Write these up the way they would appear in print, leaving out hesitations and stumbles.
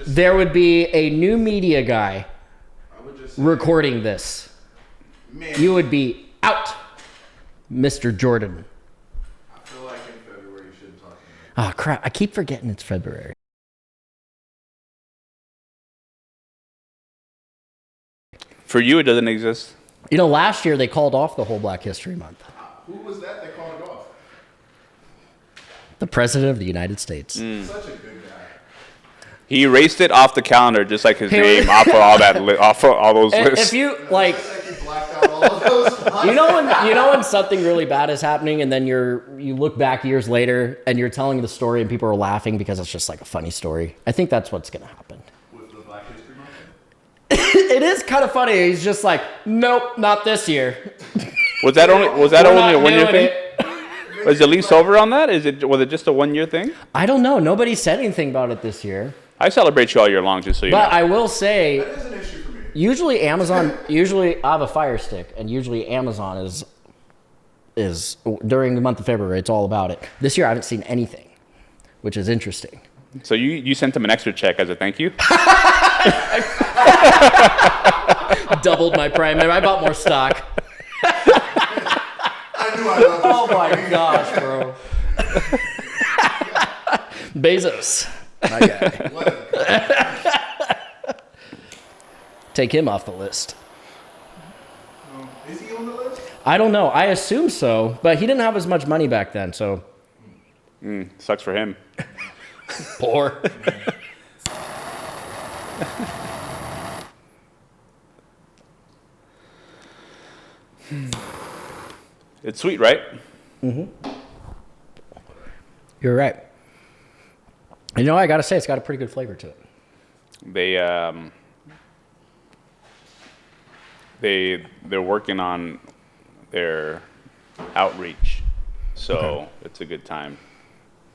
there would be a new media guy recording this. Man. You would be out, Mr. Jordan. I feel like in February you shouldn't talk to me. Oh, crap. I keep forgetting it's February. For you, it doesn't exist. You know, last year they called off the whole Black History Month. Who was that called it off? The President of the United States. Such a good guy. He erased it off the calendar, just like his name off of off of all those lists. If you like, you know when something really bad is happening, and then you look back years later and you're telling the story, and people are laughing because it's just like a funny story. I think that's what's gonna happen. With the Black History Month? It is kind of funny. He's just like, nope, not this year. Was that only a 1 year thing? Was the lease over on that? Was it just a 1 year thing? I don't know. Nobody said anything about it this year. I celebrate you all year long, just so you know. But I will say, that is an issue for me. Usually I have a Fire Stick, and usually Amazon is during the month of February. It's all about it. This year I haven't seen anything, which is interesting. So you sent him an extra check as a thank you? Doubled my Prime. I bought more stock. I knew I loved this. Oh my gosh, bro. Bezos. My guy. Take him off the list. Is he on the list? I don't know. I assume so, but he didn't have as much money back then, so. Sucks for him. Poor. It's sweet, right? Mm-hmm. You're right. You know, I gotta say, it's got a pretty good flavor to it. They're working on their outreach, so it's a good time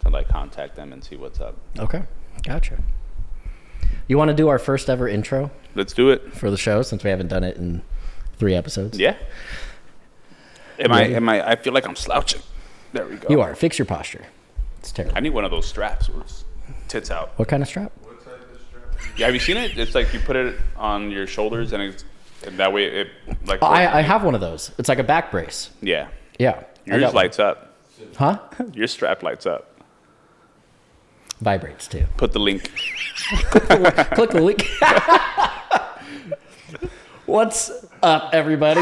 to like contact them and see what's up. Okay, gotcha. You want to do our first ever intro? Let's do it for the show, since we haven't done it in 3 episodes. Yeah. I feel like I'm slouching. There we go. You are. Fix your posture. It's terrible. I need one of those straps where it's tits out. What kind of strap? What type of strap? Yeah, have you seen it? It's like you put it on your shoulders and that way it like. I have one of those. It's like a back brace. Yeah. Yeah. Yours lights up. Huh? Your strap lights up. Vibrates too. Put the link. Click the link. What's up, everybody?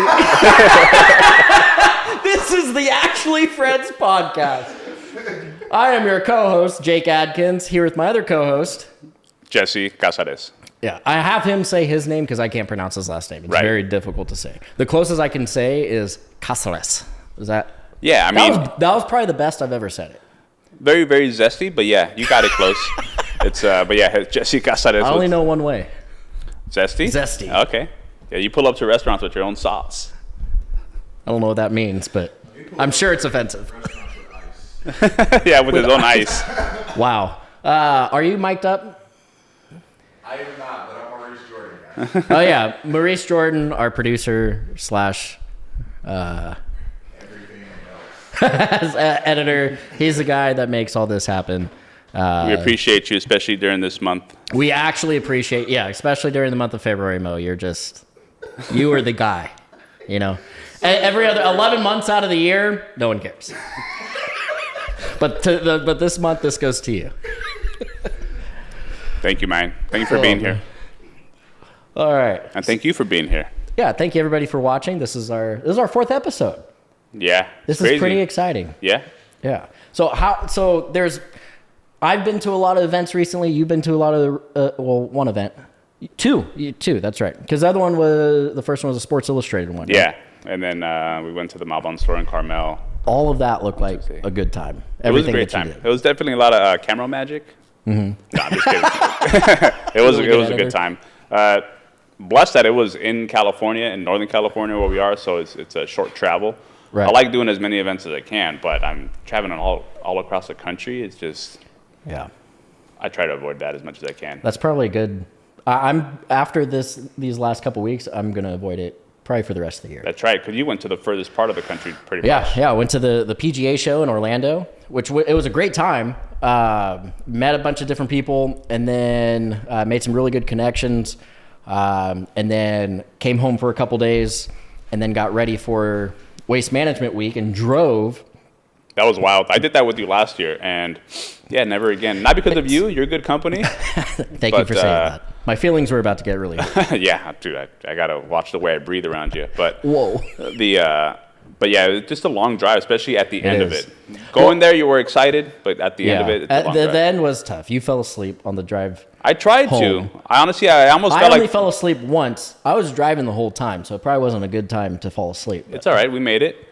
This is the Actually Friends podcast. I am your co-host, Jake Adkins, here with my other co-host, Jesse Casares. Yeah, I have him say his name because I can't pronounce his last name. It's very difficult to say. The closest I can say is Casares. Is that? Yeah, I mean... That was probably the best I've ever said it. Very, very zesty, but yeah, you got it close. But yeah, Jesse Casares. I only know one way. Zesty? Zesty. Okay. Yeah, you pull up to restaurants with your own sauce. I don't know what that means, but I'm sure it's offensive. Yeah, with his own ice. Wow. Are you mic'd up? I am not, but I'm Maurice Jordan, guys. Oh, yeah. Maurice Jordan, our producer / Everything else. editor. He's the guy that makes all this happen. We appreciate you, especially during this month. We actually appreciate, especially during the month of February, Mo. You are the guy, you know. Every other 11 months out of the year, no one cares. But this month, this goes to you. Thank you, man. Thank you for being here. All right. And thank you for being here. Yeah, thank you everybody for watching. This is our 4th episode. Yeah. This is pretty exciting. Yeah. Yeah. I've been to a lot of events recently. You've been to a lot of one event. Two, that's right. Because the first one was a Sports Illustrated one. Yeah. Right? And then we went to the Malbon store in Carmel. All of that looked like a good time. It was a great time. It was definitely a lot of camera magic. Mm-hmm. No, I'm just kidding. It was a good time. Blessed that it was in California, in Northern California where we are, so it's a short travel. Right. I like doing as many events as I can, but I'm traveling all across the country. It's just... Yeah. I try to avoid that as much as I can. That's probably good. I'm after these last couple weeks, I'm going to avoid it probably for the rest of the year. That's right, because you went to the furthest part of the country pretty much. Yeah, I went to the PGA Show in Orlando, which it was a great time. Met a bunch of different people, and then made some really good connections, and then came home for a couple days, and then got ready for Waste Management Week and drove. That was wild. I did that with you last year, and yeah, never again. Not because of you. You're good company. Thank you for saying that. My feelings were about to get really yeah, dude, I got to watch the way I breathe around you. But whoa. But yeah, it was just a long drive, especially at the end of it. Going there, you were excited, but at the end of it, it's a long drive. The end was tough. You fell asleep on the drive. I tried home. to. I honestly, I almost felt like... I only fell asleep once. I was driving the whole time, so it probably wasn't a good time to fall asleep. It's all right. We made it.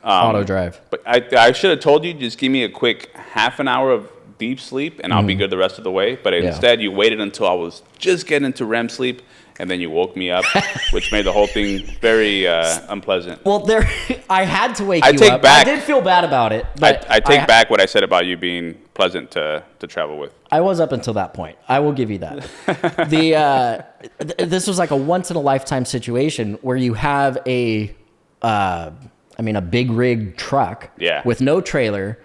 Auto drive. But I should have told you, just give me a quick half an hour of deep sleep, and I'll be good the rest of the way. But instead, you waited until I was just getting into REM sleep, and then you woke me up, which made the whole thing very unpleasant. Well, I had to wake you up. I did feel bad about it. But I take back what I said about you being pleasant to travel with. I was up until that point. I will give you that. This was like a once-in-a-lifetime situation where you have a big rig truck with no trailer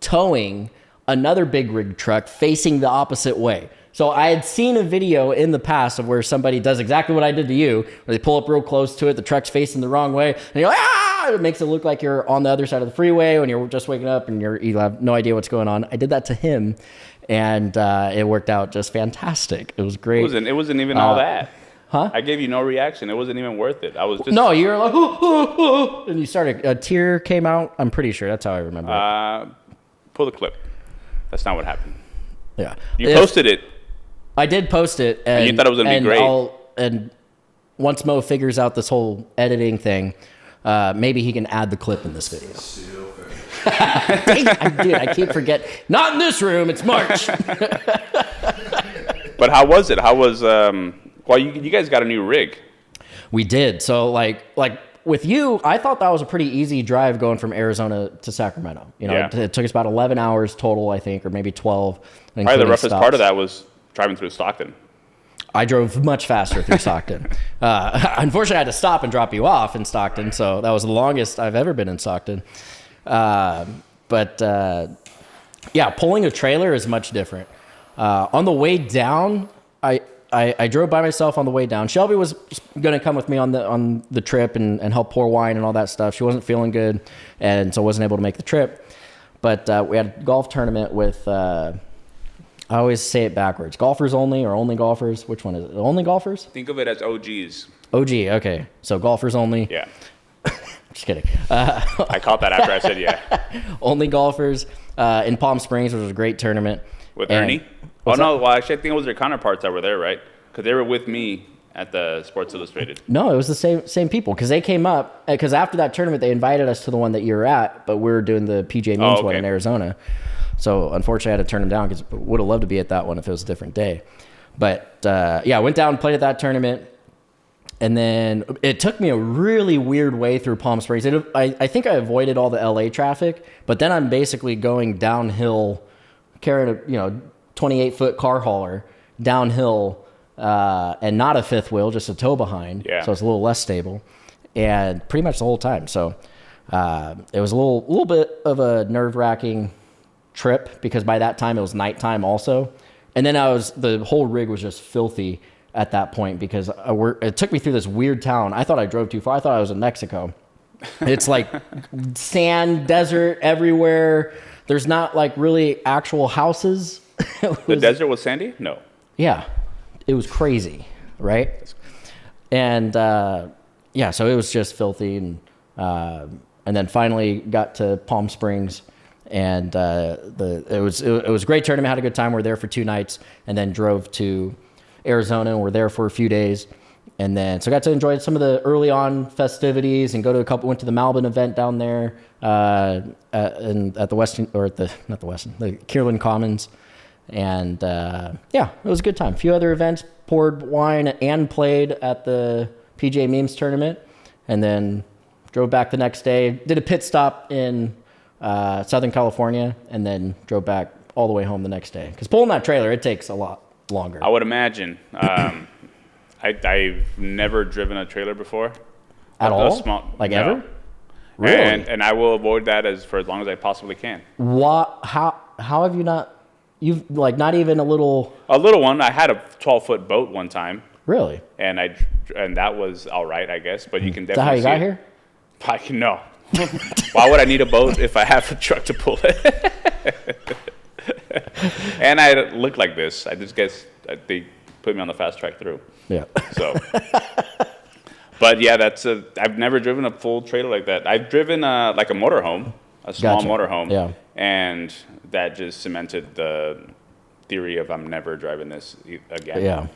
towing another big rig truck facing the opposite way. So I had seen a video in the past of where somebody does exactly what I did to you, where they pull up real close to it, the truck's facing the wrong way, and you're like, ah! It makes it look like you're on the other side of the freeway when you're just waking up and you have no idea what's going on. I did that to him, and it worked out just fantastic. It was great. It wasn't even all that. Huh? I gave you no reaction. It wasn't even worth it. I was just... No, you were like, oh, and you started, a tear came out. I'm pretty sure that's how I remember it. Pull the clip. That's not what happened. Yeah. You posted it. I did post it. And you thought it was going to be great. And once Mo figures out this whole editing thing, maybe he can add the clip in this video. Dude, I keep forgetting. Not in this room. It's March. But how was it? How was... Well, you guys got a new rig. We did. So, like with you, I thought that was a pretty easy drive going from Arizona to Sacramento. You know, it took us about 11 hours total, I think, or maybe 12. Probably the roughest part of that was driving through Stockton. I drove much faster through Stockton. Unfortunately, I had to stop and drop you off in Stockton, so that was the longest I've ever been in Stockton. But pulling a trailer is much different. On the way down, I drove by myself on the way down. Shelby was going to come with me on the trip and help pour wine and all that stuff. She wasn't feeling good, and so wasn't able to make the trip. But we had a golf tournament with, I always say it backwards, golfers only or only golfers. Which one is it? Only golfers? Think of it as OGs. OG, okay. So golfers only. Yeah. Just kidding. I caught that after I said yeah. Only golfers in Palm Springs, which was a great tournament. With Ernie? Oh, no. Well, actually, I think it was their counterparts that were there, right? Because they were with me at the Sports Illustrated. No, it was the same people. Because they came up, because after that tournament, they invited us to the one that you were at, but we were doing the PGA Means one in Arizona. So, unfortunately, I had to turn them down because I would have loved to be at that one if it was a different day. But, I went down and played at that tournament. And then it took me a really weird way through Palm Springs. I think I avoided all the LA traffic, but then I'm basically going downhill, carrying a 28-foot car hauler downhill, and not a fifth wheel, just a tow behind. Yeah. So it's a little less stable, and pretty much the whole time. So it was a little bit of a nerve-wracking trip because by that time it was nighttime also, and then the whole rig was just filthy at that point because it took me through this weird town. I thought I drove too far. I thought I was in Mexico. It's like sand, desert everywhere. There's not like really actual houses. The desert was sandy? No. Yeah. It was crazy, right? And so it was just filthy, and then finally got to Palm Springs, and it was a great tournament. Had a good time. We're there for 2 nights, and then drove to Arizona, and we're there for a few days, and then so got to enjoy some of the early on festivities and went to the Malbon event down there at the Kierland Commons. And it was a good time. A few other events, poured wine and played at the PGA Memes tournament, and then drove back the next day. Did a pit stop in Southern California, and then drove back all the way home the next day. Because pulling that trailer, it takes a lot longer. I would imagine. I've never driven a trailer before. At all? Like no. ever? Really? And I will avoid that for as long as I possibly can. What? How have you not? You've like not even a little. A little one. I had a 12-foot boat one time. Really? And that was all right, I guess. But you can Is that how definitely you got here? No. Why would I need a boat if I have a truck to pull it? And I look like this. I just guess they put me on the fast track through. Yeah. So. But yeah, I've never driven a full trailer like that. I've driven like a motorhome, a small motorhome. Yeah. And that just cemented the theory of I'm never driving this again. Yeah.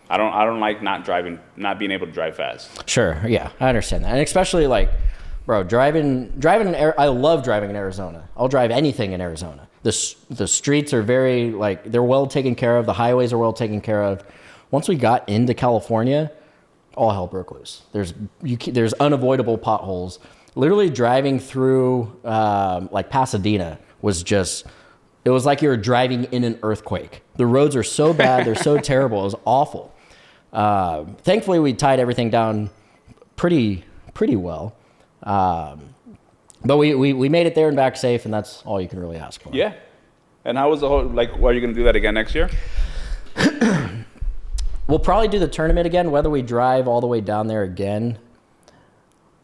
I don't like not being able to drive fast. Sure. Yeah, I understand that, and especially like, bro, driving. I love driving in Arizona. I'll drive anything in Arizona. The streets are very they're well taken care of. The highways are well taken care of. Once we got into California, all hell broke loose. There's unavoidable potholes. Literally driving through like Pasadena was just. It was like you were driving in an earthquake. The roads are so bad. They're so terrible. It was awful. Thankfully, we tied everything down pretty well. But we made it there and back safe, and that's all you can really ask for. Yeah. And how was the whole, are you going to do that again next year? We'll probably do the tournament again. Whether we drive all the way down there again,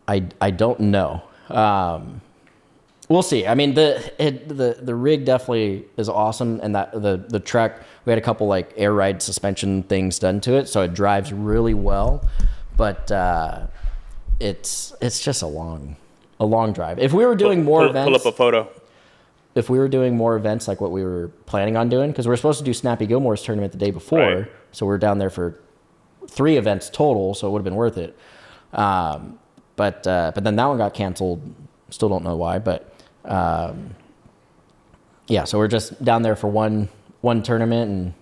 I don't know. We'll see. I mean, the rig definitely is awesome, and that the truck, we had a couple like air ride suspension things done to it, so it drives really well. But it's just a long drive. If we were doing more events, pull up a photo. If we were doing more events like what we were planning on doing, because we're supposed to do Snappy Gilmore's tournament the day before, right. So we're down there for 3 events total, so it would have been worth it. But then that one got canceled. Still don't know why, but yeah. So we're just down there for one tournament, and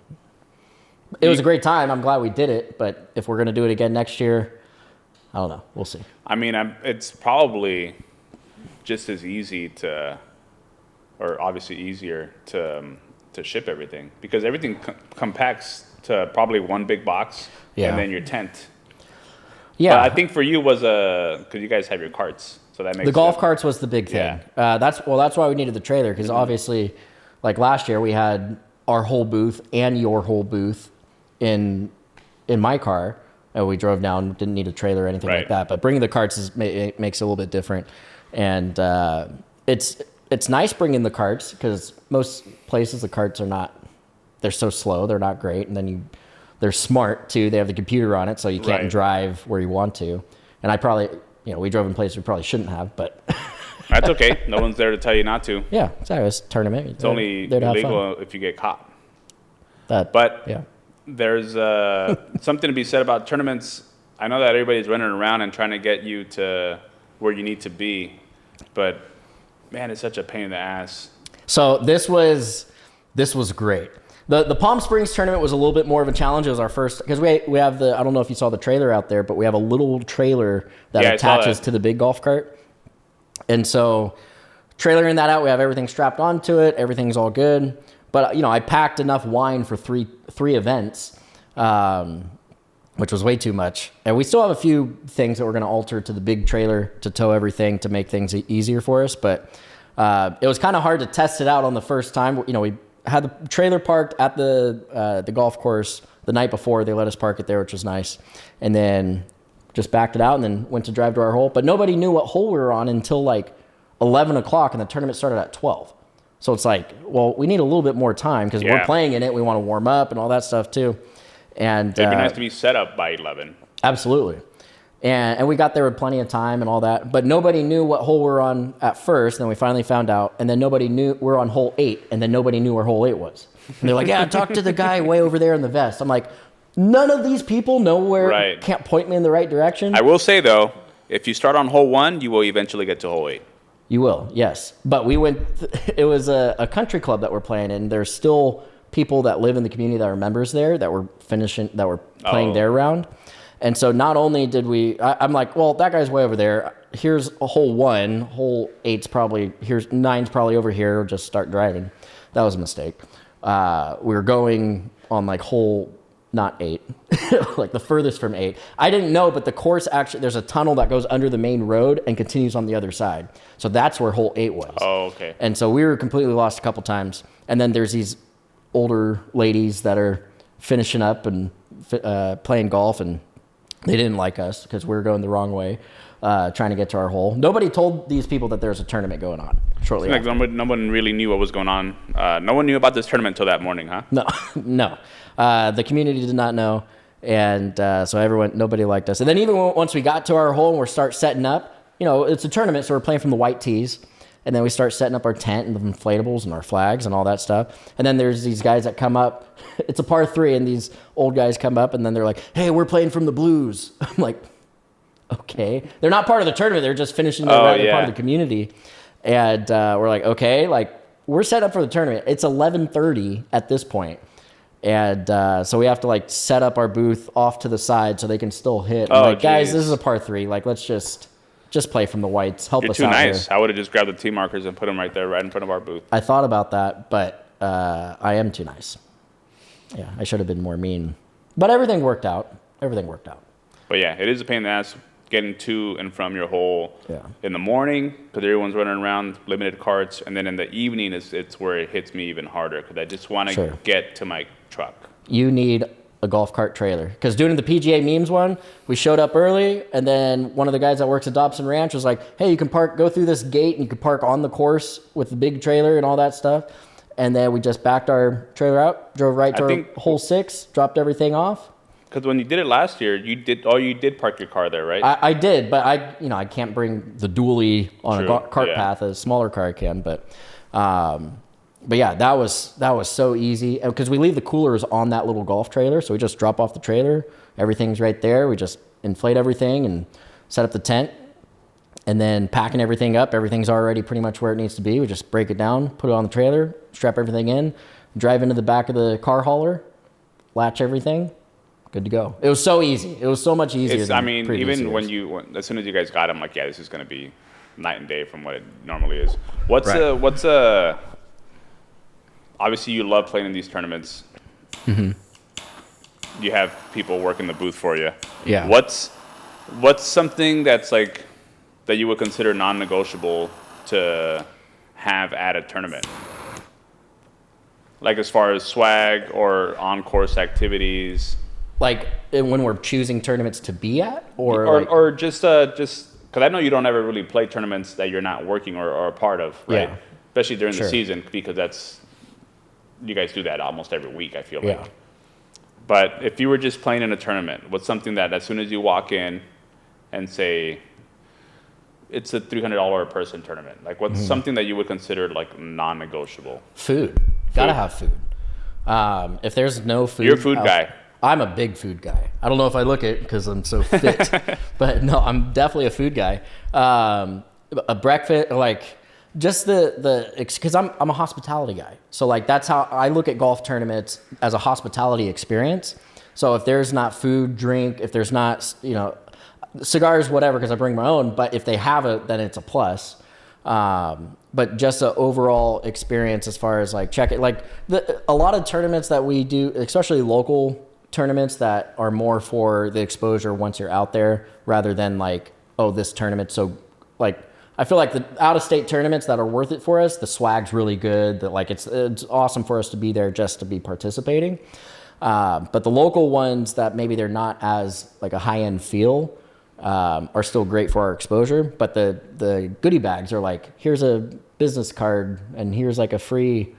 it was a great time. I'm glad we did it. But if we're gonna do it again next year, I don't know. We'll see. I mean, it's probably just as easy or obviously easier to ship everything, because everything compacts to probably one big box, and then your tent. Yeah, but I think for you was because you guys have your carts, so that makes the golf carts was the big thing. Yeah. That's why we needed the trailer, because obviously, like last year we had our whole booth and your whole booth in my car, and we drove down, didn't need a trailer or anything like that. But bringing the carts makes it a little bit different, and it's nice bringing the carts, because most places the carts are not. They're so slow. They're not great, and then they're smart too. They have the computer on it, so you can't drive where you want to. And I probably, we drove in places we probably shouldn't have, but that's okay. No one's there to tell you not to. Yeah, exactly. It's a tournament. It's only illegal if you get caught. But there's something to be said about tournaments. I know that everybody's running around and trying to get you to where you need to be, but man, it's such a pain in the ass. So this was great. The Palm Springs tournament was a little bit more of a challenge. It was our first, because we have I don't know if you saw the trailer out there, but we have a little trailer that attaches to the big golf cart. And so trailering that out, we have everything strapped onto it. Everything's all good. But, I packed enough wine for three events, which was way too much. And we still have a few things that we're going to alter to the big trailer to tow everything to make things easier for us. But it was kind of hard to test it out on the first time. We had the trailer parked at the golf course the night before. They let us park it there, which was nice. And then just backed it out and then went to drive to our hole. But nobody knew what hole we were on until like 11 o'clock, and the tournament started at 12. So it's like, well, we need a little bit more time, because we're playing in it. We want to warm up and all that stuff too. And it'd be nice to be set up by 11. Absolutely. And we got there with plenty of time and all that, but nobody knew what hole we were on at first. Then we finally found out, and then nobody knew we're on hole 8, and then nobody knew where hole 8 was. And they're like, yeah, talk to the guy way over there in the vest. I'm like, none of these people know where, can't point me in the right direction. I will say though, if you start on hole 1, you will eventually get to hole 8. You will, yes. But we went, it was a country club that we're playing in. There's still people that live in the community that are members there that were playing their round. And so not only did I'm like, well, that guy's way over there. Here's a hole 1, hole 8's probably, 9's probably over here. We'll just start driving. That was a mistake. We were going on like hole not 8, like the furthest from 8. I didn't know, but the course actually, there's a tunnel that goes under the main road and continues on the other side. So that's where hole 8 was. Oh, okay. And so we were completely lost a couple times. And then there's these older ladies that are finishing up and playing golf, and they didn't like us because we were going the wrong way, trying to get to our hole. Nobody told these people that there's a tournament going on shortly after. Like no one really knew what was going on. No one knew about this tournament until that morning, huh? No. The community did not know, and so nobody liked us. And then even once we got to our hole and we start setting up, it's a tournament, so we're playing from the white tees. And then we start setting up our tent and the inflatables and our flags and all that stuff. And then there's these guys that come up. It's a par 3, and these old guys come up, and then they're like, "Hey, we're playing from the blues." I'm like, okay. They're not part of the tournament. They're just finishing their round. They're part of the community. And we're like, okay, like we're set up for the tournament. It's 11:30 at this point. And so we have to like set up our booth off to the side so they can still hit. Like, guys, this is a par 3. Like, let's just play from the whites. Help us out. You're too nice. I would have just grabbed the tee markers and put them right there, right in front of our booth. I thought about that, but I am too nice. Yeah, I should have been more mean. But everything worked out. But yeah, it is a pain in the ass getting to and from your hole in the morning because everyone's running around, limited carts. And then in the evening, it's where it hits me even harder because I just want to get to my truck. You need a golf cart trailer, because doing the PGA memes one, we showed up early, and then one of the guys that works at Dobson Ranch was like, "Hey, you can go through this gate, and you can park on the course with the big trailer and all that stuff." And then we just backed our trailer out, drove right to our hole 6, dropped everything off. Because when you did it last year, you did park your car there, right? I did, but I can't bring the dually on a cart path. A smaller car can, but yeah, that was so easy because we leave the coolers on that little golf trailer, so we just drop off the trailer. Everything's right there. We just inflate everything and set up the tent, and then packing everything up. Everything's already pretty much where it needs to be. We just break it down, put it on the trailer, strap everything in, drive into the back of the car hauler, latch everything, good to go. It was so easy. It was so much easier. Even years. As soon as you guys got it, I'm like, yeah, this is going to be night and day from what it normally is. Obviously, you love playing in these tournaments. Mm-hmm. You have people working the booth for you. Yeah. What's something that's like that you would consider non-negotiable to have at a tournament? Like as far as swag or on-course activities. Like when we're choosing tournaments to be at, or just because I know you don't ever really play tournaments that you're not working or a part of, right? Yeah. Especially during the season, because you guys do that almost every week, I feel like. Yeah. But if you were just playing in a tournament, what's something that as soon as you walk in and say it's a $300 a person tournament, like what's something that you would consider like non-negotiable? Food. Gotta have food. If there's no food, you're a food guy. I'm a big food guy. I don't know if I look it because I'm so fit, but no, I'm definitely a food guy. A breakfast, like just because I'm a hospitality guy. So like that's how I look at golf tournaments, as a hospitality experience. So if there's not food, drink, if there's not, cigars, whatever, because I bring my own, but if they have it, then it's a plus. But just an overall experience as far as like check it, like a lot of tournaments that we do, especially local tournaments that are more for the exposure once you're out there rather than like, oh, this tournament. So like, I feel like the out-of-state tournaments that are worth it for us, the swag's really good. That like it's awesome for us to be there just to be participating. But the local ones that maybe they're not as like a high-end feel are still great for our exposure. But the goodie bags are like, here's a business card and here's like a free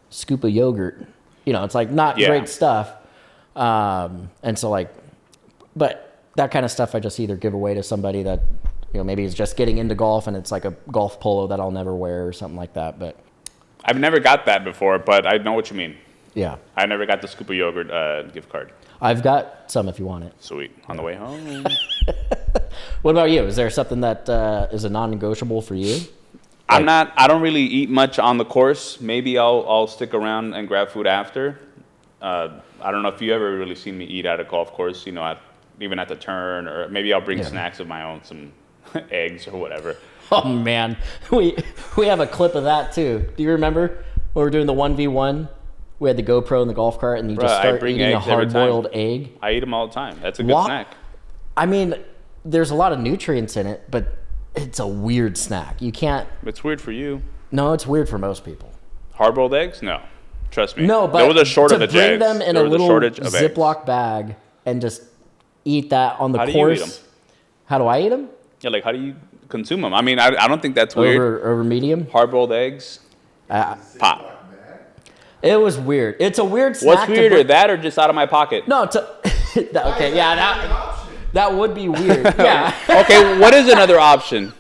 scoop of yogurt. It's like not great stuff. And so like, but that kind of stuff I just either give away to somebody that, maybe is just getting into golf and it's like a golf polo that I'll never wear or something like that. But I've never got that before, but I know what you mean. Yeah. I never got the scoop of yogurt gift card. I've got some if you want it. Sweet. On the way home. What about you? Is there something that is a non-negotiable for you? I don't really eat much on the course. Maybe I'll stick around and grab food after. I don't know if you ever really seen me eat at a golf course, even at the turn, or maybe I'll bring snacks of my own, some eggs or whatever. Oh man, we have a clip of that too. Do you remember when we were doing the 1v1 we had the GoPro in the golf cart, and you just start eating a hard-boiled egg. I eat them all the time. That's a good snack. I mean, there's a lot of nutrients in it, but it's a weird snack. You can't. It's weird for you. No, it's weird for most people. Hard-boiled eggs? No. Trust me. No, but there was a shortage of to bring eggs. them in a little Ziploc bag and just eat that on the course. How do you eat them? How do I eat them? Yeah, like how do you consume them? I mean, I don't think that's weird. Over medium? Hard-boiled eggs? Pop. It was weird. It's a weird snack. What's weirder, that or just out of my pocket? No, okay, yeah, that would be weird. Yeah. Okay, what is another option?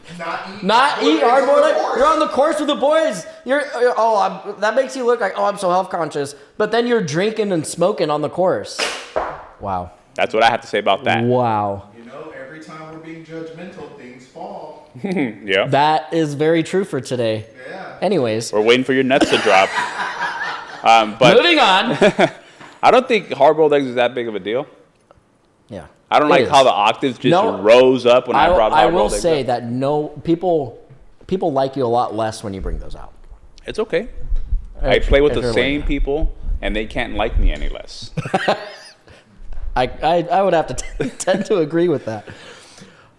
Not eat hard-boiled eggs. You're on the course with the boys. That makes you look like, I'm so health conscious. But then you're drinking and smoking on the course. Wow. That's what I have to say about that. Wow. You know, every time we're being judgmental, things fall. Yeah. That is very true for today. Yeah. Anyways. We're waiting for your nuts to drop. But moving on. I don't think hard-boiled eggs is that big of a deal. Yeah. I don't like how the octaves just rose up when I brought hard-boiled eggs. I will say that people like you a lot less when you bring those out. It's okay. I play with the same people, and they can't like me any less. I would have to tend to agree with that.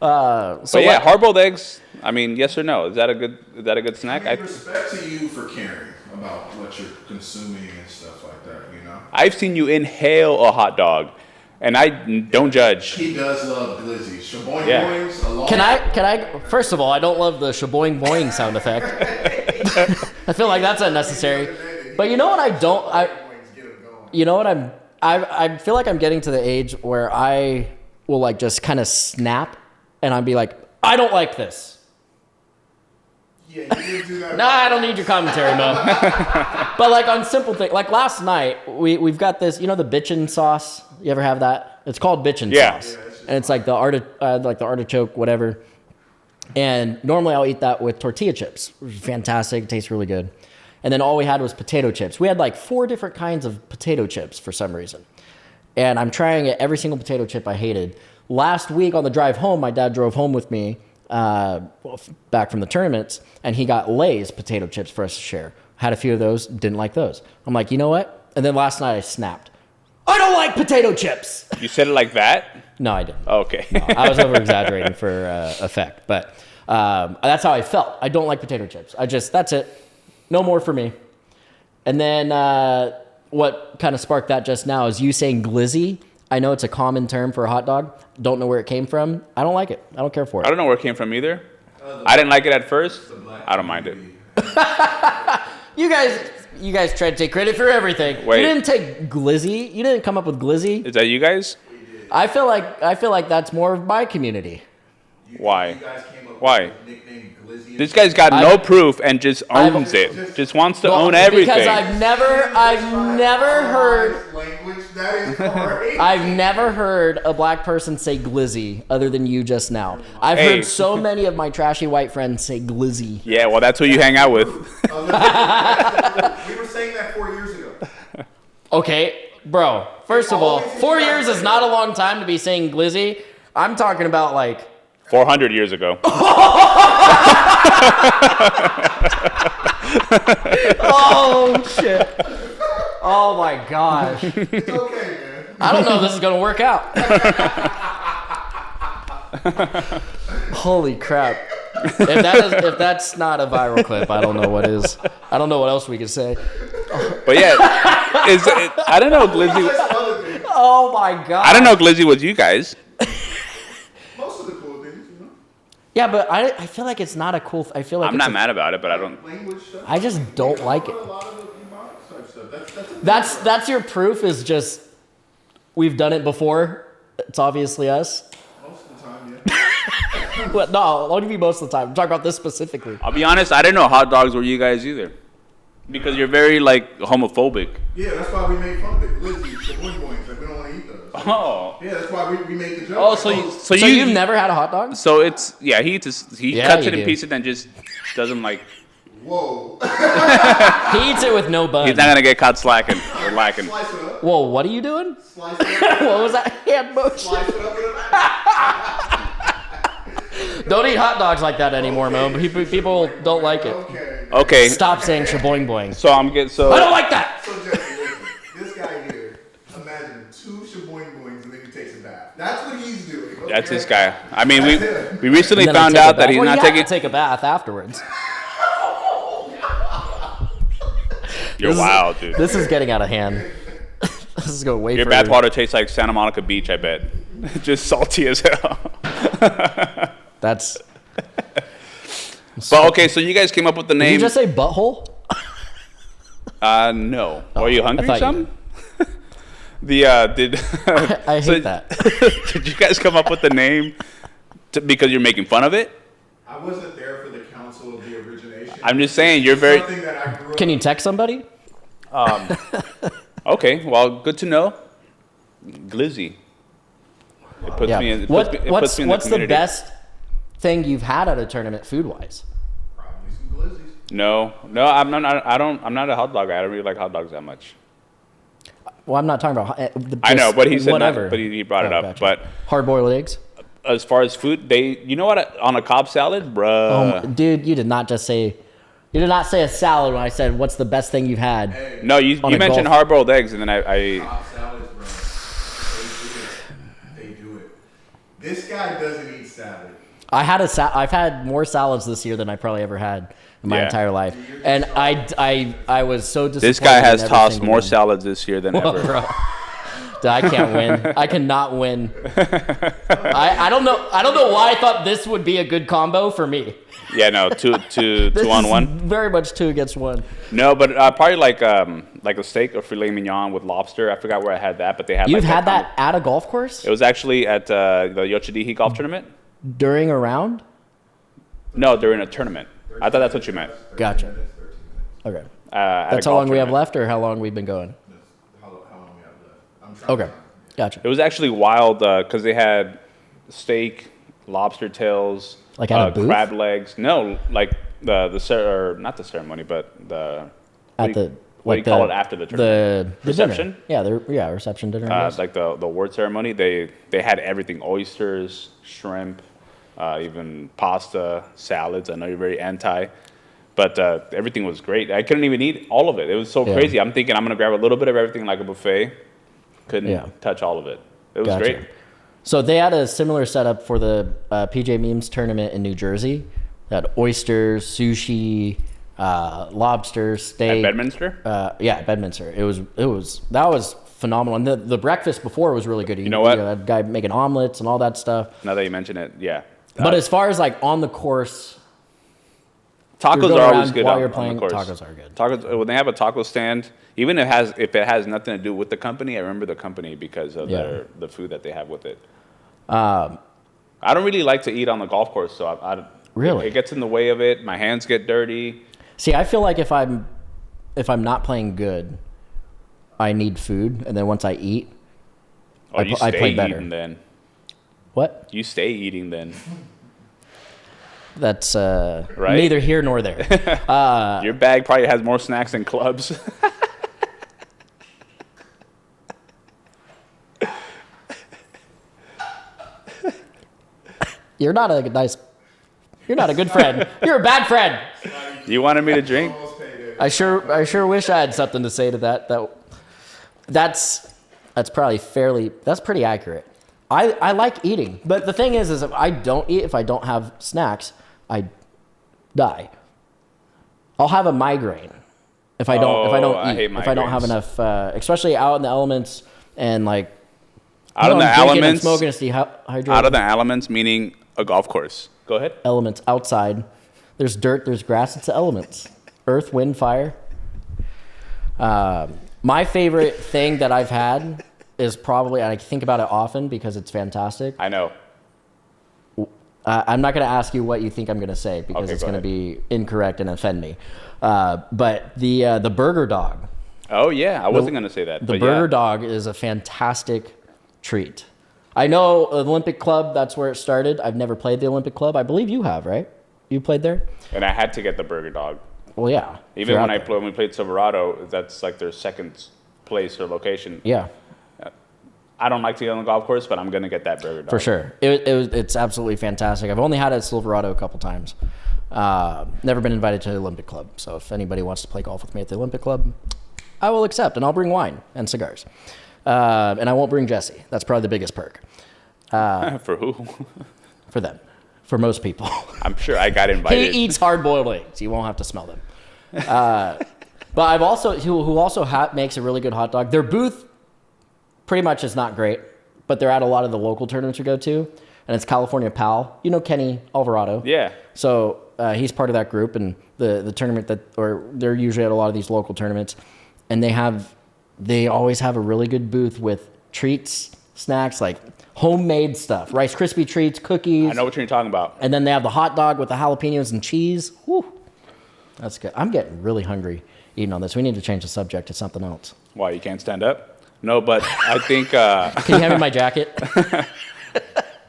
Hard-boiled eggs. I mean, yes or no? Is that a good snack? I respect to you for caring about what you're consuming and stuff like that. You know. I've seen you inhale a hot dog. And I don't judge. He does love glizzy. Shaboing boings along. Can I? First of all, I don't love the shaboing boing sound effect. I feel like that's unnecessary. But you know what I don't? I feel like I'm getting to the age where I will like just kind of snap, and I'll be like, I don't like this. Yeah, you didn't do that. No, I don't need your commentary, Mo. But like on simple things, like last night, we've got this, the bitchin' sauce. You ever have that? It's called bitchin' sauce, and it's like the artichoke, whatever. And normally I'll eat that with tortilla chips, which is fantastic. It tastes really good. And then all we had was potato chips. We had like 4 different kinds of potato chips for some reason. And I'm trying it. Every single potato chip I hated. Last week on the drive home, my dad drove home with me. Back from the tournaments, and he got Lay's potato chips for us to share. Had a few of those, didn't like those. I'm like, you know what? And then last night I snapped. I don't like potato chips. You said it like that? No, I didn't. Okay. No, I was over-exaggerating for effect, but that's how I felt. I don't like potato chips. That's it. No more for me. And then what kind of sparked that just now is you saying glizzy. I know it's a common term for a hot dog. Don't know where it came from. I don't like it. I don't care for it. I don't know where it came from either. I didn't like it at first. I don't mind it. You guys try to take credit for everything. Wait. You didn't take glizzy. You didn't come up with glizzy. Is that you guys? I feel like that's more of my community. Why? Why? This guy's got no proof and just owns it. Just wants to own everything. Because I've never heard. That is great. I've never heard a black person say glizzy other than you just now. I've heard so many of my trashy white friends say glizzy. Yeah, well, that's who you hang out with. We were saying that 4 years ago. Okay, bro. First of all, 4 years is not a long time to be saying glizzy. I'm talking about like 400 years ago. Oh shit. Oh my gosh. It's okay, man. I don't know if this is gonna work out. Holy crap. If that's not a viral clip, I don't know what is. I don't know what else we could say. But yeah, I don't know glizzy. Oh my god. I don't know glizzy was you guys. Most of the cool things, you know. Yeah, but I feel like it's not a cool. I feel like I'm not mad about it, but I don't. Language stuff. I just don't like it. A lot of the type stuff. That's your proof is just we've done it before. It's obviously us. Most of the time, yeah. But no, what do you mean most of the time? I'm talking about this specifically. I'll be honest, I didn't know hot dogs were you guys either. Because you're very, like, homophobic. Yeah, that's why we made fun of it. Glizzy, shaboing boings, like we don't want to eat those. Oh. Yeah, that's why we made the joke. Oh, So you've never had a hot dog? So it's, yeah, he cuts it in pieces and just doesn't, like. Whoa. He eats it with no bun. He's not going to get caught slacking or lacking. Slice it up. Whoa, what are you doing? Slice it up. What was that hand motion? Slice it up in a Don't eat hot dogs like that anymore, Mo. People don't like it. Okay. Okay. Stop saying shaboing boing. So I'm getting, so. I don't like that! So Jesse, eats your boing boings, and then he takes a bath. That's what he's doing. Okay? That's this guy. I mean, we recently And then I found take a out that bath. he's Well, not you have taking. to take a bath afterwards. You're wild, dude. This is getting out of hand. This is going way Your further. bathwater tastes like Santa Monica Beach, I bet. Just salty as hell. That's. But okay, so you guys came up with the Did name. you just say butthole? No. Are you hungry or thought you something? Did I so hate that. Did you guys come up with the name because you're making fun of it? I wasn't there for the council of the origination. I'm just saying you're very. Something that I grew Can up you text somebody? Okay, well, good to know. Glizzy. It puts me in. It puts me in What's the the community. best thing you've had at a tournament food wise? probably some glizzies. No, I'm not. I'm not a hot dog guy. I don't really like hot dogs that much. Well, I'm not talking about. I know, but he said whatever. not, but he brought it up. Gotcha. But hard boiled eggs. as far as food, you know what? On a Cobb salad, bruh. Dude, you did not just say. You did not say a salad when I said what's the best thing you've had. Hey, No, you On a mentioned golf- hard-boiled eggs, and then I Top salads, bro. They do it. This guy doesn't eat salad. I've had more salads this year than I probably ever had in my Yeah. entire life, and I was so disappointed. this guy has in every tossed single more one. salads this year than ever. Bro. Dude, I can't win. I cannot win. I don't know. I don't know why I thought this would be a good combo for me. Yeah, no, two This on is one. Very much 2 against 1. No, but probably like a steak or filet mignon with lobster. I forgot where I had that, but they had. You've like had combo. that at a golf course It was actually at the Yochadihi golf tournament. during a round? No, during a tournament. I thought that's what you meant. Gotcha. Okay. At That's a how golf long we have tournament. left, or how long we've been going? How long we have left? I'm trying Okay. to Gotcha. It was actually wild because they had steak, lobster tails, Like at a booth? crab legs. No, like or not the ceremony, but At the what do you call it after the tournament? the Reception? dinner. Yeah, reception dinner. I guess. Like the award ceremony. They had everything: oysters, shrimp, even pasta, salads. I know you're very anti, but everything was great. I couldn't even eat all of it. It was so Yeah. crazy. I'm thinking I'm gonna grab a little bit of everything like a buffet. Couldn't Yeah. touch all of it. It was Gotcha. great. So they had a similar setup for the PJ Memes tournament in New Jersey. They had oysters, sushi, lobster, steak. At Bedminster? Yeah, Bedminster. That was phenomenal. And the breakfast before was really good. You know what? That guy making omelets and all that stuff. Now that you mention it, yeah. But as far as like on the course, Tacos going are always around good while on, you're on playing, the course. tacos are good. Tacos when they have a taco stand, even if it has nothing to do with the company, I remember the company because of the food that they have with it. I don't really like to eat on the golf course, so Really? it gets in the way of it. My hands get dirty. see, I feel like if I'm not playing good, I need food, and then once I eat, Oh, you I stay play better. eating then. what? You stay eating then. That's Right? neither here nor there. Your bag probably has more snacks than clubs. You're not a good friend. You're a bad friend. You wanted me to drink? almost pay it. I sure wish I had something to say to that. That's pretty accurate. I like eating, but the thing is if I don't eat, if I don't have snacks, I die. I'll have a migraine if I don't I eat. hate If I don't have migraines. enough, especially out in the elements and like Out of the I'm drinking and elements. smoking, it's dehydrated. Out of the elements, meaning a golf course. Go ahead. Elements outside. There's dirt, there's grass, it's the elements. Earth, wind, fire. My favorite thing that I've had is probably, and I think about it often because it's fantastic. I know. I'm not going to ask you what you think I'm going to say because Okay, it's go going to ahead. be incorrect and offend me. But the burger dog. Oh yeah, I wasn't gonna say that. The but burger yeah. dog is a fantastic treat. I know the Olympic Club, that's where it started. I've never played the Olympic Club. I believe you have, right? You played there? And I had to get the burger dog. Well, yeah. Even You're when out there. when we played Silverado, that's like their second place or location. Yeah, I don't like to get on the golf course, but I'm gonna get that burger dog. for sure. It's absolutely fantastic. I've only had it at Silverado a couple times. Never been invited to the Olympic Club. So if anybody wants to play golf with me at the Olympic Club, I will accept, and I'll bring wine and cigars. And I won't bring Jesse. That's probably the biggest perk. For who? For them. For most people. I'm sure I got invited. He eats hard-boiled eggs. You won't have to smell them. But I've also, who also makes a really good hot dog. Their booth pretty much is not great, but they're at a lot of the local tournaments we go to, and it's California Pal. You know Kenny Alvarado. Yeah. So he's part of that group, and the tournament they're usually at a lot of these local tournaments, and they always have a really good booth with treats, snacks, like homemade stuff, Rice Krispie treats, cookies. I know what you're talking about. And then they have the hot dog with the jalapenos and cheese. Whew. That's good. I'm getting really hungry eating on this. We need to change the subject to something else. Why, you can't stand up? No, but I think... Can you hand me my jacket?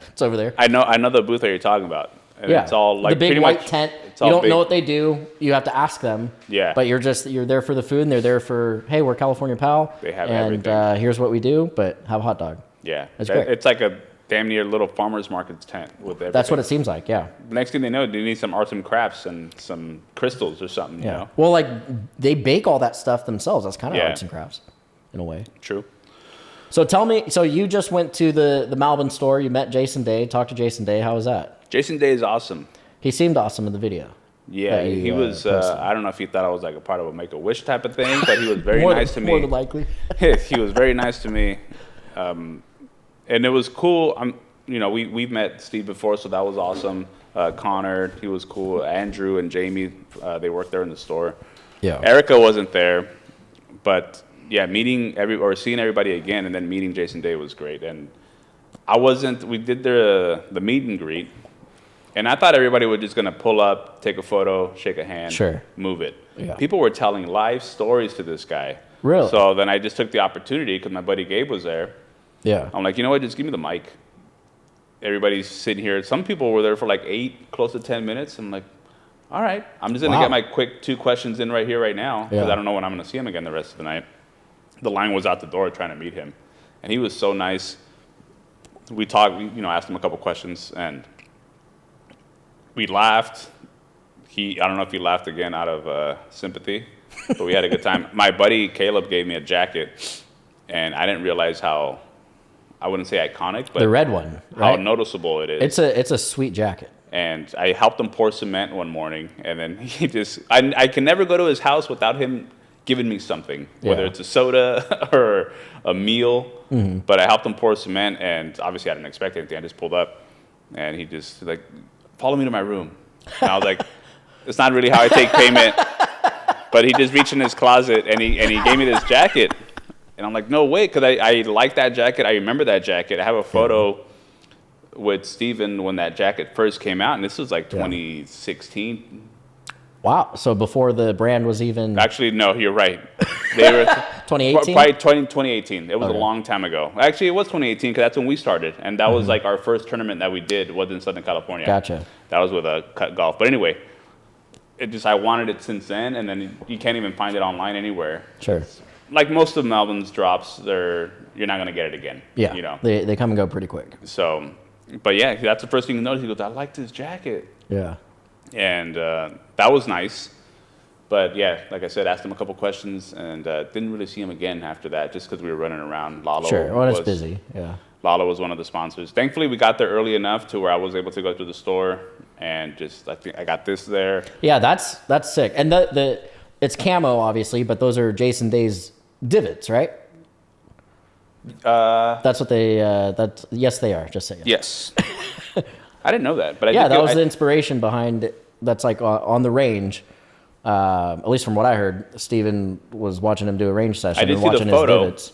It's over there. I know the booth that you're talking about. And yeah. It's all like the big pretty white much, tent. You don't know what they do. You have to ask them. Yeah. But you're there for the food, and they're there for, hey, we're California Pal. They have everything. everything. Here's what we do, but have a hot dog. Yeah. It's great. It's like a damn near little farmer's market tent with everything. That's what it seems like, yeah. Next thing they know, they need some arts and crafts and some crystals or something, you know? Well, like, they bake all that stuff themselves. That's kind of arts and crafts, in a way. True. So tell me, so you just went to the Malvin store. You met Jason Day, talked to Jason Day. How was that? Jason Day is awesome. He seemed awesome in the video. Yeah, he was, I don't know if he thought I was like a part of a Make-A-Wish type of thing, but he was very nice to me. More than likely. He was very nice to me. And it was cool. We've met Steve before, so that was awesome. Connor, he was cool. Andrew and Jamie, they worked there in the store. Yeah. Erica wasn't there, but yeah, seeing everybody again and then meeting Jason Day was great. And we did the meet and greet, and I thought everybody was just gonna pull up, take a photo, shake a hand, sure, move it. Yeah. People were telling live stories to this guy. Really? So then I just took the opportunity because my buddy Gabe was there. Yeah. I'm like, you know what? Just give me the mic. Everybody's sitting here. Some people were there for like 8, close to 10 minutes. I'm like, all right. I'm just going to get my quick 2 questions in right here, right now, because I don't know when I'm going to see him again the rest of the night. The line was out the door trying to meet him. And he was so nice. We talked, asked him a couple questions, and we laughed. I don't know if he laughed again out of sympathy, but we had a good time. My buddy Caleb gave me a jacket, and I didn't realize how, I wouldn't say iconic, but the red one, right? How noticeable it is. It's a sweet jacket. And I helped him pour cement one morning, and then he just, I can never go to his house without him giving me something, whether it's a soda or a meal. Mm-hmm. But I helped him pour cement, and obviously I didn't expect anything. I just pulled up, and he just like, follow me to my room. And I was like, it's not really how I take payment. But he just reached in his closet, and he gave me this jacket. And I'm like, no way, because I like that jacket. I remember that jacket. I have a photo with Steven when that jacket first came out, and this was like 2016. Wow. So before the brand was even... Actually, no, you're right. They were 2018? Probably 2018. It was a long time ago. Actually, it was 2018 because that's when we started. And that was like our first tournament that we did was in Southern California. Gotcha. That was with a Cut Golf. But anyway, I wanted it since then, and then you can't even find it online anywhere. Sure. Like most of Melvin's drops, you're not going to get it again. Yeah. They come and go pretty quick. So, but yeah, that's the first thing you notice. He goes, I like this jacket. Yeah. And that was nice. But yeah, like I said, asked him a couple questions, and didn't really see him again after that, just because we were running around. Lalo it's busy. Yeah. Lalo was one of the sponsors. Thankfully, we got there early enough to where I was able to go to the store and I think I got this there. Yeah, that's sick. And it's camo, obviously, but those are Jason Day's divots, right? That's what they. Yes, they are. Just say yes. I didn't know that, but that was the inspiration behind it. That's like on the range. At least from what I heard, Steven was watching him do a range session. I did and see watching the photo his divots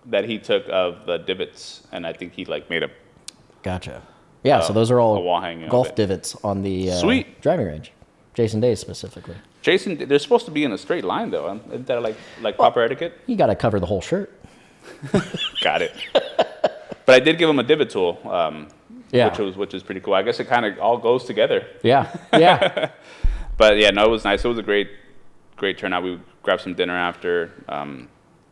that he took of the divots, and I think he made a. Gotcha. Yeah, so those are all wall hanging golf divots on the driving range. Jason Day specifically. Jason, they're supposed to be in a straight line though. Isn't that like proper etiquette? You got to cover the whole shirt. Got it. But I did give him a divot tool, which is pretty cool. I guess it kind of all goes together. Yeah. But yeah, no, it was nice. It was a great turnout. We grabbed some dinner after.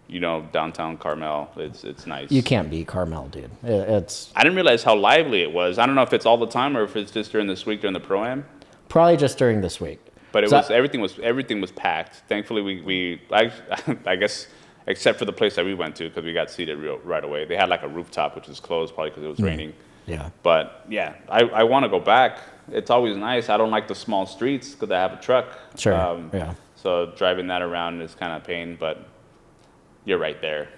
Downtown Carmel. It's nice. You can't beat Carmel, dude. I didn't realize how lively it was. I don't know if it's all the time or if it's just during this week during the Pro-Am. Probably just during this week. But everything was packed. Thankfully, I guess except for the place that we went to because we got seated right away. They had like a rooftop, which was closed probably because it was raining. Yeah. But yeah, I want to go back. It's always nice. I don't like the small streets because I have a truck. Sure. Yeah. So driving that around is kind of pain, but you're right there.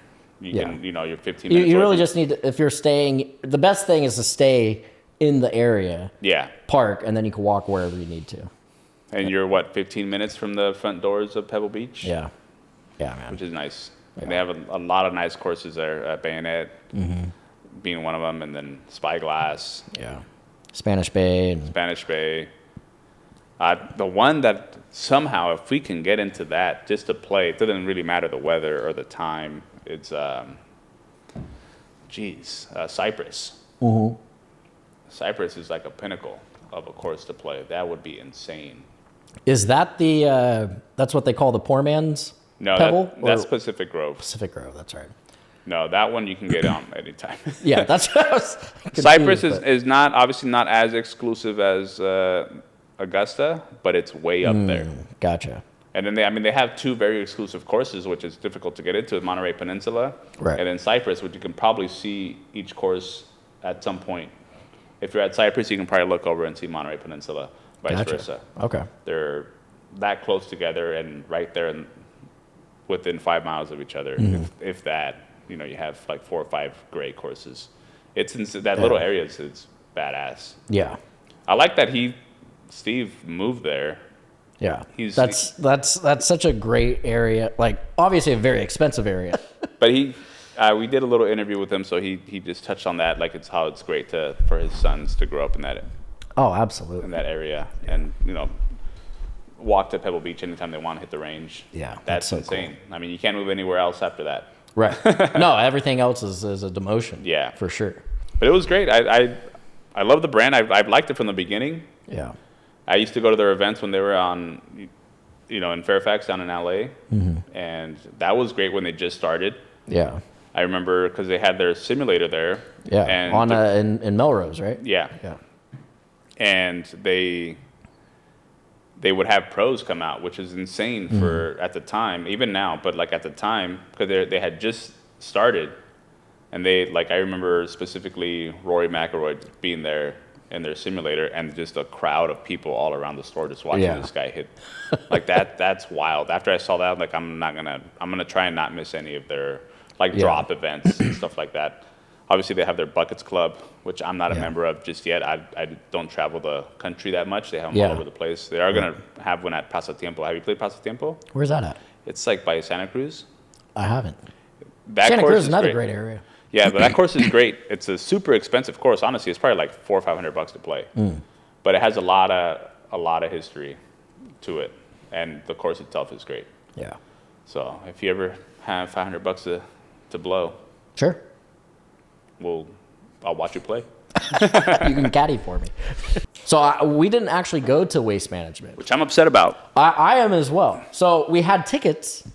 You can, you're 15 minutes. You away really from- just need to, if you're staying, the best thing is to stay in the area. Yeah. Park, and then you can walk wherever you need to. And you're 15 minutes from the front doors of Pebble Beach? Yeah. Yeah, man. Which is nice. Yeah. And they have a lot of nice courses there. Bayonet being one of them, and then Spyglass. Yeah. Spanish Bay. The one that somehow, if we can get into that just to play, it doesn't really matter the weather or the time. It's, Cypress. Mm-hmm. Cypress is like a pinnacle of a course to play. That would be insane. Is that that's what they call the poor man's Pebble? That's Pacific Grove. Pacific Grove, that's right. No, that one you can get on anytime. Yeah, that's what I was Cypress is not obviously not as exclusive as Augusta, but it's way up there. Gotcha. And then they have two very exclusive courses, which is difficult to get into: Monterey Peninsula, right, and then Cypress, which you can probably see each course at some point. If you're at Cypress, you can probably look over and see Monterey Peninsula, vice versa. Okay. They're that close together and right there within 5 miles of each other, if that. You have like 4 or 5 great courses. It's in that little area. It's badass. Yeah. I like that Steve moved there. Yeah. That's such a great area. Like, obviously a very expensive area. But we did a little interview with him, so he just touched on that, like it's great for his sons to grow up in that. Oh, absolutely. In that area, and walk to Pebble Beach anytime they want to hit the range. Yeah, that's so insane. Cool. I mean, you can't move anywhere else after that. Right. No, everything else is a demotion. Yeah, for sure. But it was great. I love the brand. I've liked it from the beginning. Yeah. I used to go to their events when they were on, in Fairfax down in LA, and that was great when they just started. Yeah. I remember because they had their simulator there. Yeah. And in Melrose, right? Yeah. Yeah. And they would have pros come out, which is insane for at the time, even now, but like at the time, because they had just started, and I remember specifically Rory McIlroy being there in their simulator, and just a crowd of people all around the store just watching this guy hit, like that. That's wild. After I saw that, I'm like, I'm gonna try and not miss any of their drop events and stuff like that. Obviously, they have their Buckets Club, which I'm not a member of just yet. I don't travel the country that much. They have them all over the place. They are going to have one at Pasatiempo. Have you played Pasatiempo? Where's that at? It's like by Santa Cruz. I haven't. Santa Cruz is another great area. Yeah, but that course is great. It's a super expensive course. Honestly, it's probably like $400 or $500 to play. But it has a lot of history to it, and the course itself is great. Yeah. So if you ever have $500 to blow, sure. I'll watch you play. You can caddy for me. So we didn't actually go to Waste Management, which I'm upset about. I am as well. So we had tickets.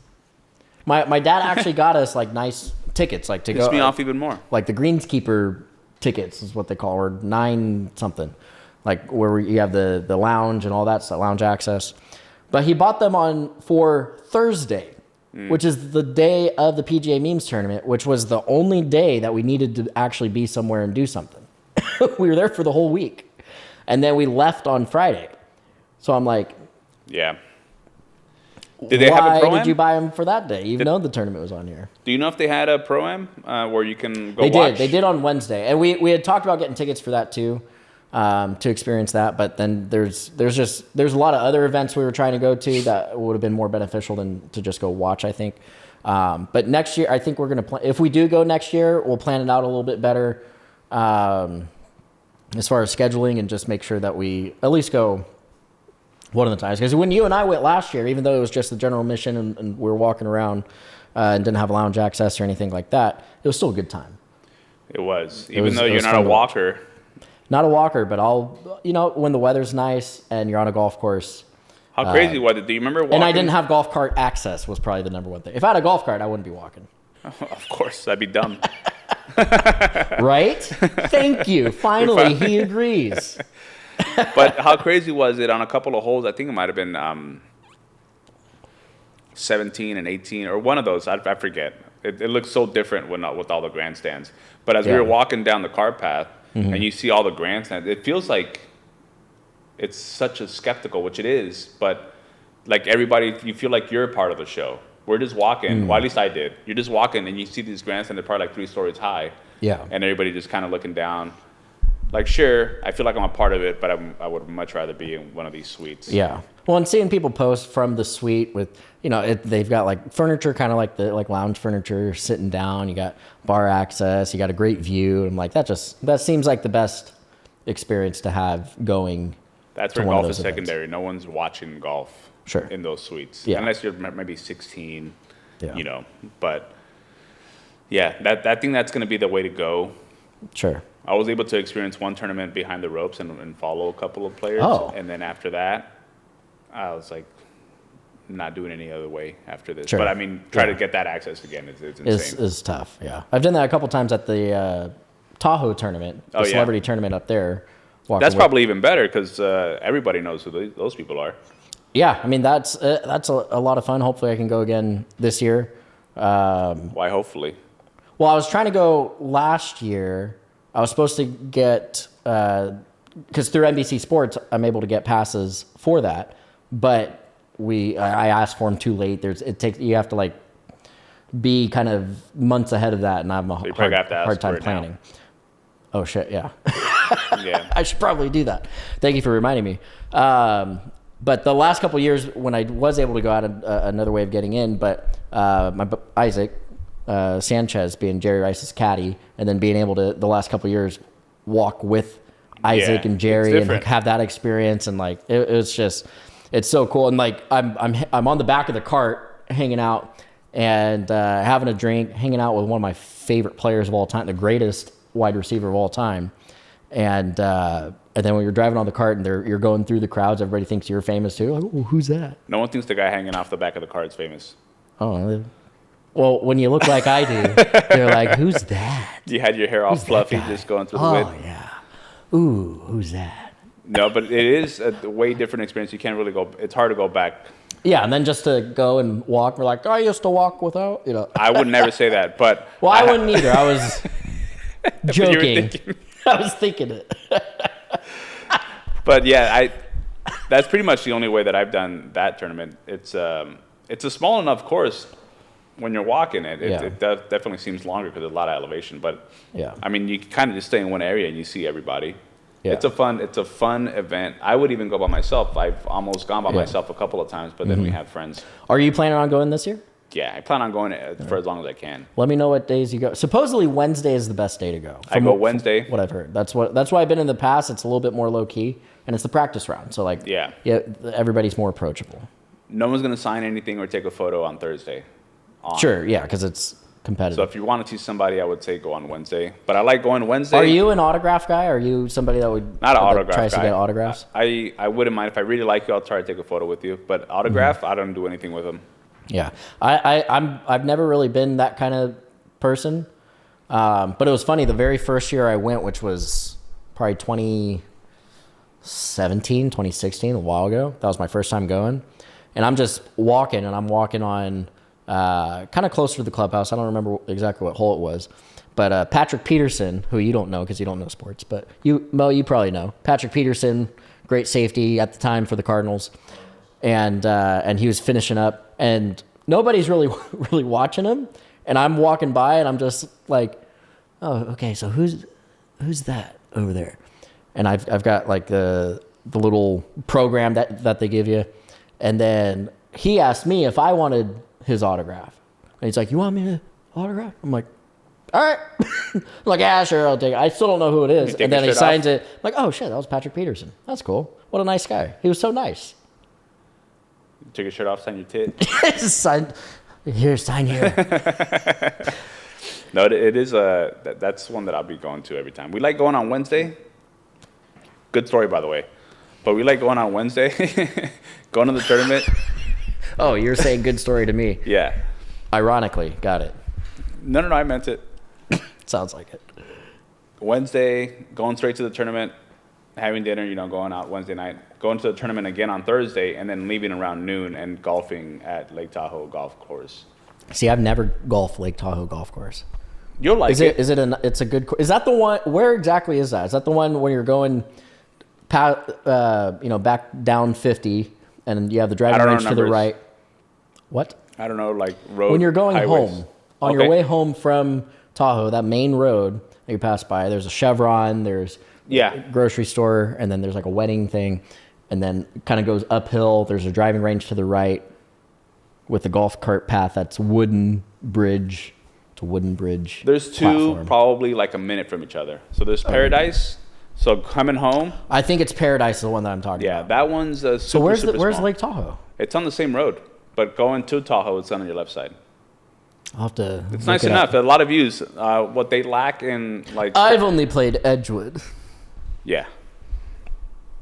My dad actually got us like nice tickets, like to Piss go. me off even more. Like the greenskeeper tickets is what they call, or 9 something, like where you have the lounge and all that stuff, lounge access. But he bought them for Thursday. Which is the day of the PGA Memes tournament, which was the only day that we needed to actually be somewhere and do something. We were there for the whole week. And then we left on Friday. So I'm like, yeah. Did they have a Pro-Am? Why did you buy them for that day, even though the tournament was on here? Do you know if they had a Pro-Am where you can go watch? They did on Wednesday. And we had talked about getting tickets for that too. To experience that, but then there's a lot of other events we were trying to go to that would have been more beneficial than to just go watch, I think. But next year, I think we're gonna if we do go next year, we'll plan it out a little bit better as far as scheduling, and just make sure that we at least go one of the times. Because when you and I went last year, even though it was just the general admission and we were walking around and didn't have lounge access or anything like that, it was still a good time. It was, even though you're not a walker. Not a walker, but when the weather's nice and you're on a golf course. How crazy was it? Do you remember walking? And I didn't have golf cart access was probably the number one thing. If I had a golf cart, I wouldn't be walking. Of course, that'd be dumb. Right? Thank you. Finally, he agrees. But how crazy was it on a couple of holes? I think it might have been, 17 and 18, or one of those. I forget. It looks so different with all the grandstands. But as we were walking down the cart path, and you see all the grandstands, it feels like it's such a skeptical, which it is, but like everybody, you feel like you're a part of the show. We're just walking, well, at least I did. You're just walking, and you see these grandstands, they're probably like 3 stories high. Yeah. And everybody just kind of looking down. Like, sure, I feel like I'm a part of it, but I would much rather be in one of these suites. Yeah. Well, and seeing people post from the suite with, they've got like furniture, kind of like the lounge furniture, you're sitting down, you got bar access, you got a great view. I'm like, that seems like the best experience to have going. That's where golf is secondary. No one's watching golf in those suites. Yeah. Unless you're maybe 16, But, yeah, that thing, that's going to be the way to go. Sure. I was able to experience one tournament behind the ropes and follow a couple of players. Oh. And then after that, I was like, not doing any other way after this. Sure. But, I mean, try to get that access again. It's insane. It's tough, yeah. I've done that a couple times at the Tahoe tournament, the celebrity tournament up there. That's probably even better because everybody knows who those people are. Yeah, I mean, that's a lot of fun. Hopefully I can go again this year. Why hopefully? Well, I was trying to go last year. I was supposed to get, because through NBC Sports, I'm able to get passes for that. But I asked for them too late. You have to like be kind of months ahead of that, and I have a hard time planning. Now. Oh shit! Yeah, yeah. I should probably do that. Thank you for reminding me. But the last couple of years, when I was able to go out, another way of getting in, but Isaac Sanchez being Jerry Rice's caddy, and then being able to the last couple of years walk with Isaac and Jerry and like, have that experience, and like it's so cool. And like I'm on the back of the cart hanging out and having a drink, hanging out with one of my favorite players of all time, the greatest wide receiver of all time, and then when you're driving on the cart and you're going through the crowds, everybody thinks you're famous too. Like, oh, who's that? No one thinks the guy hanging off the back of the cart is famous. Oh, well, when you look like I do, they're like, who's that? You had your hair all fluffy just going through the wind. Oh, yeah. Ooh, who's that? No, but it is a way different experience. You can't really go, it's hard to go back. Yeah, and then just to go and walk, we're like, I used to walk without, I would never say that, but. Well, I wouldn't either. I was joking. I was thinking it. But yeah, that's pretty much the only way that I've done that tournament. It's a small enough course. When you're walking it definitely seems longer because there's a lot of elevation. But I mean, you kind of just stay in one area and you see everybody. Yeah. It's a fun event. I would even go by myself. I've almost gone by myself a couple of times, but then we have friends. Are you planning on going this year? Yeah, I plan on going for as long as I can. Let me know what days you go. Supposedly Wednesday is the best day to go. I go Wednesday. What I've heard. That's why I've been in the past. It's a little bit more low key, and it's the practice round. So like everybody's more approachable. No one's gonna sign anything or take a photo on Thursday. Sure, yeah, because it's competitive. So if you want to see somebody, I would say go on Wednesday. But I like going Wednesday. Are you an autograph guy? Are you somebody that would not an autograph tries guy. To get autographs? I wouldn't mind if I really like you. I'll try to take a photo with you. But autograph, I don't do anything with them. Yeah, I've never really been that kind of person. But it was funny. The very first year I went, which was probably 2016, a while ago. That was my first time going, and I'm just walking, and I'm walking on. Kind of closer to the clubhouse. I don't remember exactly what hole it was, but Patrick Peterson, who you don't know because you don't know sports, but Mo, you probably know Patrick Peterson, great safety at the time for the Cardinals, and he was finishing up, and nobody's really watching him, and I'm walking by, and I'm just like, oh, okay, so who's that over there? And I've got like the little program that they give you, and then he asked me if I wanted his autograph. And he's like, you want me to autograph? I'm like, all right. I'm like, yeah, sure, I'll take it. I still don't know who it is. And then he signs it. I'm like, oh, shit, that was Patrick Peterson. That's cool. What a nice guy. He was so nice. Take your shirt off, sign your tit. Sign here. No, it is that's one that I'll be going to every time. We like going on Wednesday. Good story, by the way. But we like going on Wednesday, going to the tournament. Oh, you're saying good story to me. Yeah. Ironically, got it. No, I meant it. Sounds like it. Wednesday, going straight to the tournament. having dinner, going out Wednesday night, going to the tournament again on Thursday, and then leaving around noon and golfing at Lake Tahoe Golf Course. See, I've never golfed Lake Tahoe Golf Course. You'll like it. It's a good. Is that the one? Where exactly is that? Is that the one when you're going, back down 50, and you have the driving range to the right? What? I don't know, like road. When you're going highways. home, on your way home from Tahoe, that main road that you pass by, there's a Chevron, there's a grocery store, and then there's like a wedding thing, and then it kind of goes uphill. There's a driving range to the right with a golf cart path that's wooden bridge. There's two platform. Probably like a minute from each other. So there's Paradise. So coming home. I think it's Paradise, the one that I'm talking about. Yeah, that one's super, so where's small. Lake Tahoe? It's on the same road, but going to Tahoe, it's on your left side. I'll have to. It's nice enough. A lot of views. What they lack in like. I've only played Edgewood. Yeah.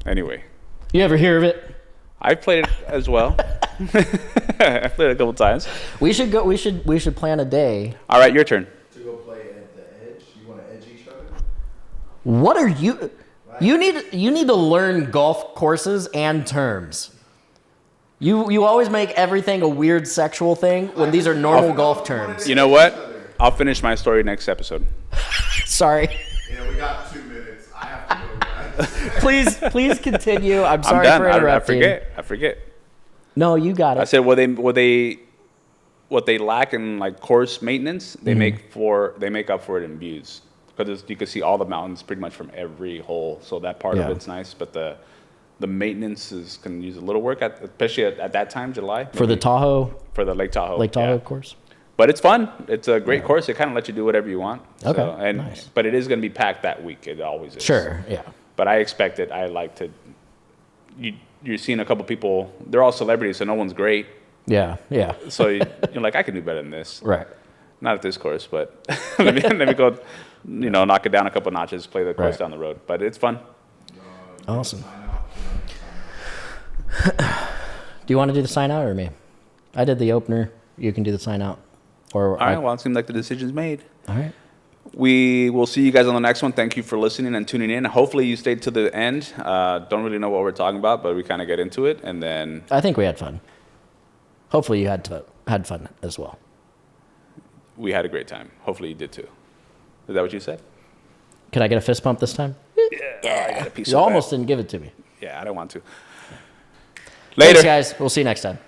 Anyway. You ever hear of it? I've played it as well. I've played it a couple times. We should go. We should plan a day. All right, your turn. To go play at the edge. You want to edge each other? What are you? You need to learn golf courses and terms. You always make everything a weird sexual thing when these are normal golf terms. You know what? I'll finish my story next episode. Sorry. Yeah, we got 2 minutes. I have to go, guys. Please continue. I'm sorry done. for interrupting. I forget. No, you got it. I said what they lack in like course maintenance, they make up for it in views, because you can see all the mountains pretty much from every hole. So that part of it's nice, but the maintenance can use a little work, especially at that time, July. For the Tahoe? For the Lake Tahoe. Lake Tahoe course? But it's fun. It's a great course. It kind of lets you do whatever you want. Okay, so, nice. But it is going to be packed that week. It always is. Sure, yeah. But I expect it. I like to... You're seeing a couple people. They're all celebrities, so no one's great. Yeah. So you're like, I can do better than this. Right. Not at this course, but let me go, knock it down a couple notches, play the course down the road. But it's fun. Awesome. Do you want to do the sign out or me? I did the opener. You can do the sign out. All right. Well, it seems like the decision's made. All right. We will see you guys on the next one. Thank you for listening and tuning in. Hopefully you stayed to the end. Don't really know what we're talking about, but we kind of get into it, and then I think we had fun. Hopefully you had fun as well. We had a great time. Hopefully you did too. Is that what you said? Can I get a fist pump this time? Yeah. I got a piece You almost didn't give it to me. Yeah, I don't want to. Later. Thanks, guys. We'll see you next time.